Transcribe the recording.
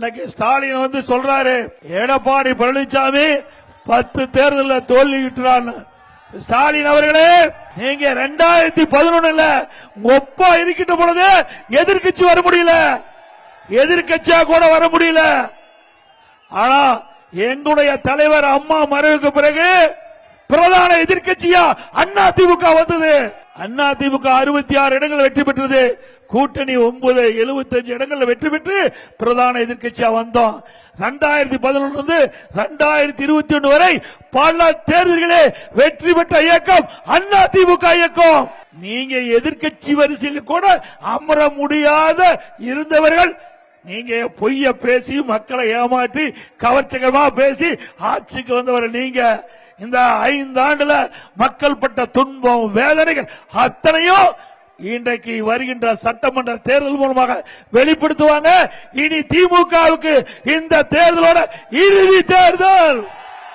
இன்னைக்கு ஸ்டாலின் வந்து சொல்றாரு எடப்பாடி பழனிசாமி 10 தேர்தலில் தோல்வியுற்றார். ஸ்டாலின் அவர்களே, நீங்க 2011 ஒப்பா இருக்கின்ற பொழுது எதிர்கட்சி வர முடியல, எதிர்கட்சியா கூட வர முடியல. ஆனா எங்களுடைய தலைவர் அம்மா மறைவுக்கு பிறகு பிரதான எதிர்கட்சியா அதிமுக வந்தது. அதிமுக 66 இடங்கள் வெற்றி பெற்றது. கூட்டணி 75 இடங்கள் வெற்றி பெற்று பிரதான எதிர்கட்சியா வந்தோம். 2011 2021 வரை பல தேர்தல்களே வெற்றி பெற்ற இயக்கம் அதிமுக இயக்கம். நீங்க எதிர்கட்சி வரிசையில் கூட அமர முடியாத இருந்தவர்கள், நீங்க பொய்ய பேசி மக்களை ஏமாற்றி கவர்ச்சிகரமா பேசி ஆட்சிக்கு வந்தவர்கள் நீங்க. இந்த 5 ஆண்டுல மக்கள் பட்ட துன்பம் வேதனைகள் அத்தனையும் இன்றைக்கு வருகின்ற சட்டமன்ற தேர்தல் மூலமாக வெளிப்படுத்துவாங்க. இனி திமுகவுக்கு இந்த தேர்தலோட இறுதி தேர்தல்.